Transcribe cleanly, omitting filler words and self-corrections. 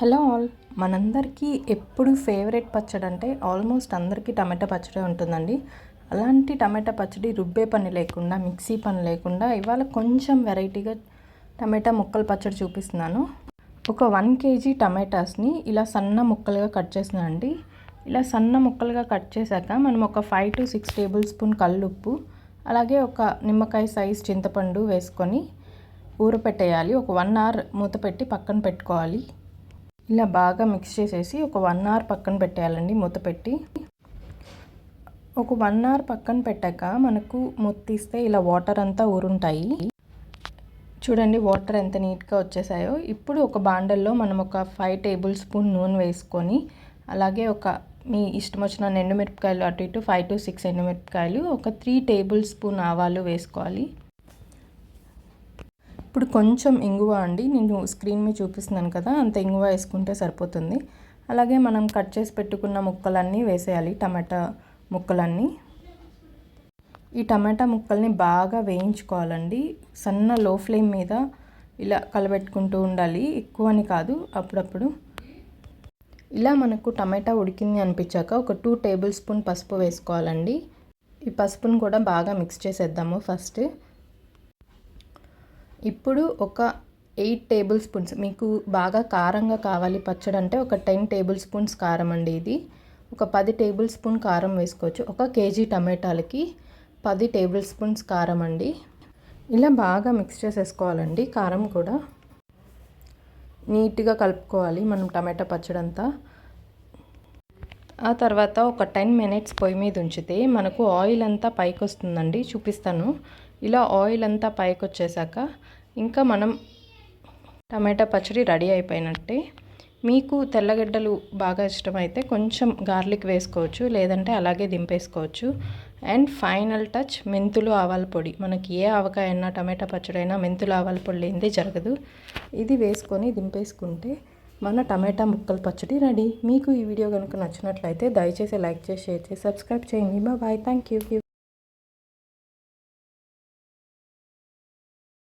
Hello all, మనందరికీ ఎప్పుడు favourite పచ్చడి అంటే ఆల్మోస్ట్ అందరికీ టమాటా పచ్చడి ఉంటుందండి. అలాంటి టమాటా పచ్చడి రుబ్బే పని లేకుండా, మిక్సీ పని లేకుండా ఇవాళ కొంచెం వెరైటీగా టమాటా ముక్కల పచ్చడి చూపిస్తున్నాను. ఒక 1 kg టమాటాస్ని ఇలా సన్న ముక్కలుగా కట్ చేస్తున్నానండి. ఇలా సన్న ముక్కలుగా కట్ చేశాక మనం ఒక 5 to 6 టేబుల్ స్పూన్ కల్లుప్పు, అలాగే ఒక నిమ్మకాయ సైజ్ చింతపండు వేసుకొని ఊరపెట్టేయాలి. ఒక 1 hour మూత పెట్టి పక్కన పెట్టుకోవాలి. ఇలా బాగా మిక్స్ చేసేసి ఒక 1 hour పక్కన పెట్టేయాలండి మూత పెట్టి. ఒక 1 hour పక్కన పెట్టాక మనకు మూత తీస్తే ఇలా వాటర్ అంతా ఊరుంటాయి. చూడండి వాటర్ ఎంత నీట్గా వచ్చేసాయో. ఇప్పుడు ఒక బాండల్లో మనం ఒక 5 టేబుల్ స్పూన్ నూనె వేసుకొని, అలాగే ఒక మీ ఇష్టం వచ్చిన ఎండుమిరపకాయలు అటు ఇటు 5 to 6 ఎండుమిరపకాయలు, ఒక 3 టేబుల్ స్పూన్ ఆవాలు వేసుకోవాలి. ఇప్పుడు కొంచెం ఇంగువ అండి, నేను స్క్రీన్ మీద చూపిస్తున్నాను కదా, అంత ఇంగువ వేసుకుంటే సరిపోతుంది. అలాగే మనం కట్ చేసి పెట్టుకున్న ముక్కలన్నీ వేసేయాలి, టమాటా ముక్కలన్నీ. ఈ టమాటా ముక్కల్ని బాగా వేయించుకోవాలండి. సన్న లో ఫ్లేమ్ మీద ఇలా కలబెట్టుకుంటూ ఉండాలి, ఎక్కువని కాదు, అప్పుడప్పుడు. ఇలా మనకు టమాటా ఉడికింది అనిపించాక ఒక 2 టేబుల్ స్పూన్ పసుపు వేసుకోవాలండి. ఈ పసుపును కూడా బాగా మిక్స్ చేసేద్దాము ఫస్ట్. ఇప్పుడు ఒక 8 టేబుల్ స్పూన్స్, మీకు బాగా కారంగా కావాలి పచ్చడి అంటే ఒక 10 టేబుల్ స్పూన్స్ కారం అండి. ఇది ఒక 10 టేబుల్ స్పూన్ కారం వేసుకోవచ్చు. 1 kg టమాటాలకి 10 టేబుల్ స్పూన్స్ కారం అండి. ఇలా బాగా మిక్స్ చేసేసుకోవాలండి. కారం కూడా నీట్గా కలుపుకోవాలి మనం టమాటా పచ్చడి అంతా. ఆ తర్వాత ఒక 10 minutes పొయ్యి మీద ఉంచితే మనకు ఆయిల్ అంతా పైకి వస్తుందండి, చూపిస్తాను. ఇలా ఆయిల్ అంతా పైకి వచ్చేసాక ఇంకా మనం టమాటా పచ్చడి రెడీ అయిపోయినట్టే. మీకు తెల్లగడ్డలు బాగా ఇష్టమైతే కొంచెం గార్లిక్ వేసుకోవచ్చు, లేదంటే అలాగే దింపేసుకోవచ్చు. అండ్ ఫైనల్ టచ్ మెంతులు ఆవాల పొడి. మనకి ఏ ఆవకాయ అయినా టమాటా పచ్చడి అయినా మెంతులు ఆవాల పొడి లేనిదే జరగదు. ఇది వేసుకొని దింపేసుకుంటే మన టమాటా ముక్కల పచ్చడి రెడీ. మీకు ఈ వీడియో కనుక నచ్చినట్లయితే దయచేసి లైక్ చేసి, షేర్ చేసి, సబ్స్క్రైబ్ చేయండి. Bye, thank you.